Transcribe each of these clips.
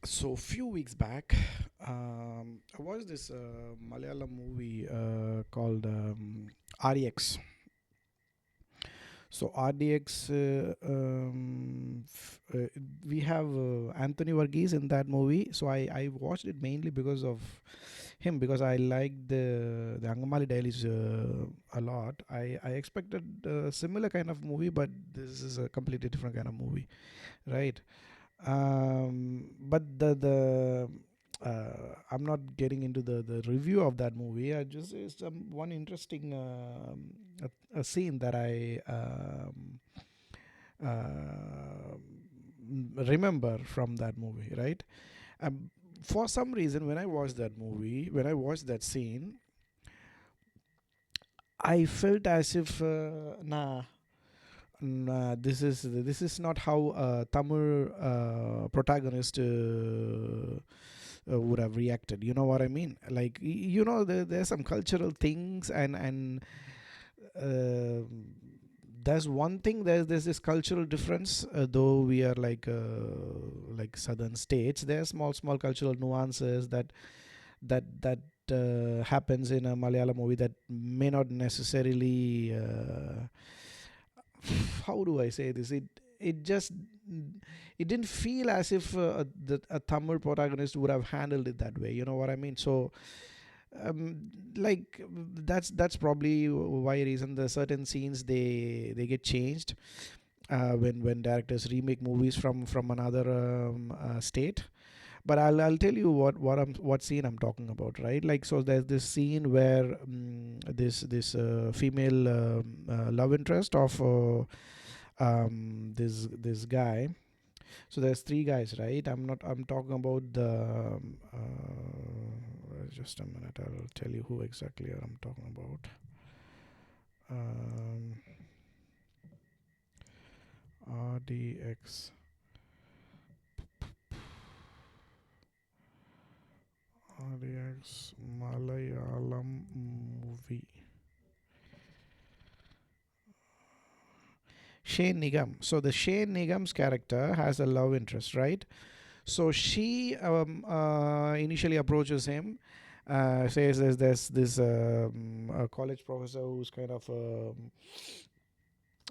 So few weeks back, I watched this Malayalam movie called RDX. So RDX, we have Anthony Varghese in that movie. So I watched it mainly because of him, because I liked the Angamali Dailies a lot. I expected a similar kind of movie, but this is a completely different kind of movie, right? But the I'm not getting into the review of that movie. I just it's one interesting a scene that I uh, remember from that movie, right? For some reason, when I watched that movie, when I watched that scene, I felt as if nah, this is not how Tamil protagonist would have reacted. You know what I mean? Like there's some cultural things, and uh, there's one thing. There's this cultural difference. Though we are like southern states, there are small cultural nuances that happens in a Malayalam movie that may not necessarily. How do I say this? It just it didn't feel as if a Tamil protagonist would have handled it that way. You know what I mean? So like that's probably why reason the certain scenes they get changed when directors remake movies from another state. But I'll tell you what scene I'm talking about, right? Like, so there's this scene where this female love interest of this guy. So there's three guys, right? I'm talking about the just a minute, I'll tell you who exactly I'm talking about. um, RDX. RDX Malayalam movie. Shane Nigam. So the Shane Nigam's character has a love interest, right? So she initially approaches him, says there's this a college professor who's kind of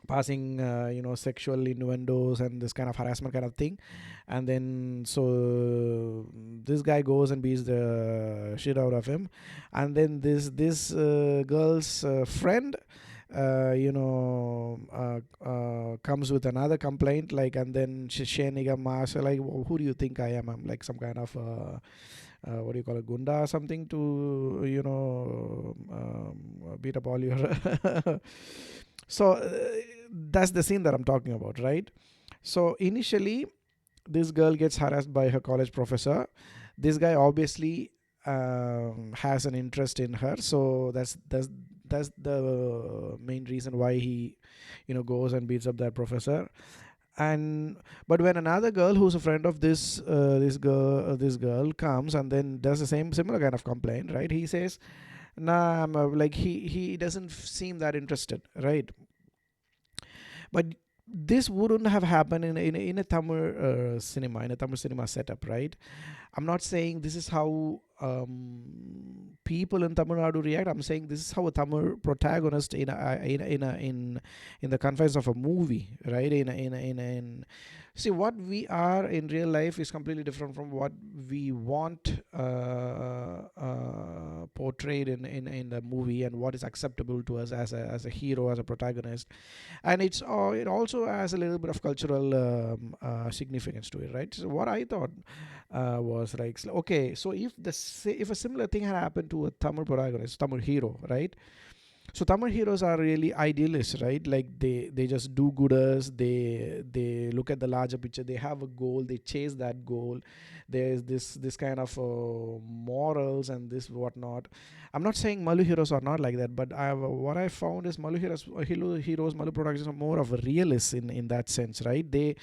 passing sexual innuendos and this kind of harassment kind of thing. And then so this guy goes and beats the shit out of him. And then this girl's friend comes with another complaint, like, and then Shane Nigam asks her, like, who do you think I am? I'm like some kind of what do you call it, gunda or something, to beat up all your so that's the scene that I'm talking about, right? So initially this girl gets harassed by her college professor. This guy obviously has an interest in her, so that's the main reason why he goes and beats up that professor. And but when another girl who's a friend of this girl comes and then does the same similar kind of complaint, right? He says, nah, like he doesn't seem that interested, right? But this wouldn't have happened in a Tamil cinema, in a Tamil cinema setup, right? I'm not saying this is how people in Tamil Nadu react. I'm saying this is how a Tamil protagonist in the confines of a movie, right? See, what we are in real life is completely different from what we want portrayed in the movie, and what is acceptable to us as a hero, as a protagonist. And it also has a little bit of cultural significance to it, right? So what I thought was like, okay, so if a similar thing had happened to a Tamil protagonist, Tamil hero, right? So Tamil heroes are really idealists, right? Like they just do gooders. They look at the larger picture. They have a goal. They chase that goal. There's this kind of morals and this whatnot. I'm not saying Malu heroes are not like that, but what I found is Malu heroes, Malu productions are more of a realists in that sense, right? They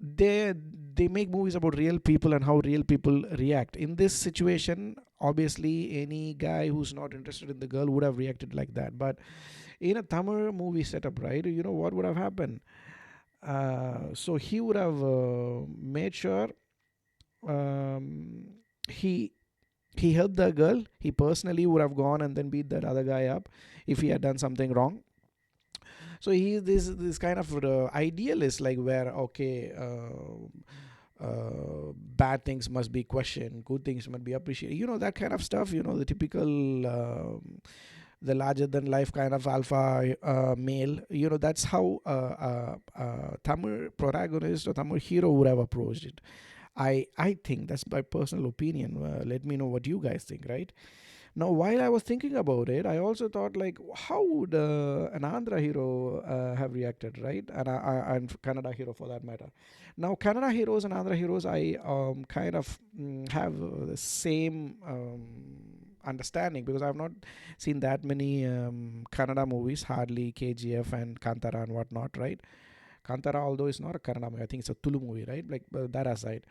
they make movies about real people and how real people react in this situation. Obviously any guy who's not interested in the girl would have reacted like that, but in a Tamil movie setup, right, what would have happened? So he would have made sure um, he he helped the girl. He personally would have gone and then beat that other guy up if he had done something wrong. So he is this kind of idealist, like where okay, bad things must be questioned, good things must be appreciated. You know, that kind of stuff. You know, the typical the larger than life kind of alpha male. You know, that's how Tamil protagonist or Tamil hero would have approached it. I think that's my personal opinion. Let me know what you guys think, right? Now, while I was thinking about it, I also thought like, how would an Andhra hero have reacted, right? And Kannada hero for that matter. Now, Kannada heroes and Andhra heroes, I kind of have the same understanding because I've not seen that many Kannada movies, hardly KGF and Kantara and whatnot, right? Kantara, although it's not a Kannada movie, I think it's a Tulu movie, right? Like that aside.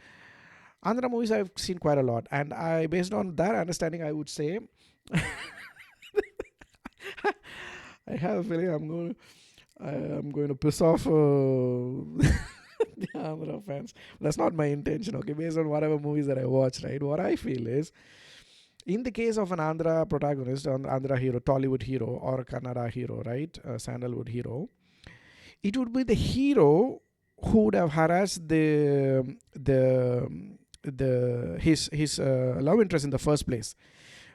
Andhra movies I've seen quite a lot, and I, based on that understanding, I would say I have a feeling I'm going to piss off the Andhra fans. That's not my intention. Okay, based on whatever movies that I watch, right? What I feel is, in the case of an Andhra protagonist, an Andhra hero, Tollywood hero, or a Kannada hero, right, a Sandalwood hero, it would be the hero who would have harassed the his love interest in the first place.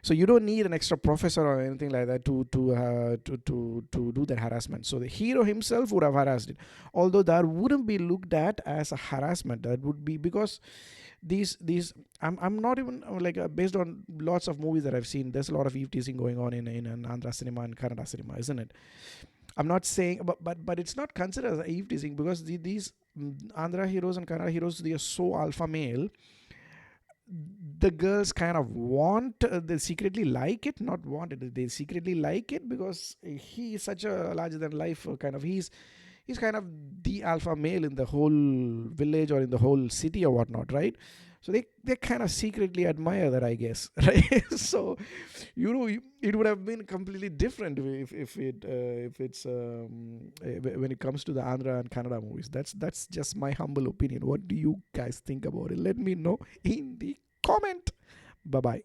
So you don't need an extra professor or anything like that to do that harassment. So the hero himself would have harassed it, although that wouldn't be looked at as a harassment. That would be because these I'm not even like based on lots of movies that I've seen. There's a lot of eve teasing going on in an Andhra cinema and Kannada cinema, isn't it? I'm not saying, but it's not considered as eve teasing because these Andhra heroes and Kannada heroes, they are so alpha male. The girls kind of want, they secretly like it, not want it, they secretly like it because he is such a larger than life kind of, he's kind of the alpha male in the whole village or in the whole city or whatnot, right? So they kind of secretly admire that, I guess, right? So it would have been completely different if it's when it comes to the Andhra and Kannada movies. That's just my humble opinion. What do you guys think about it? Let me know in the comment. Bye bye.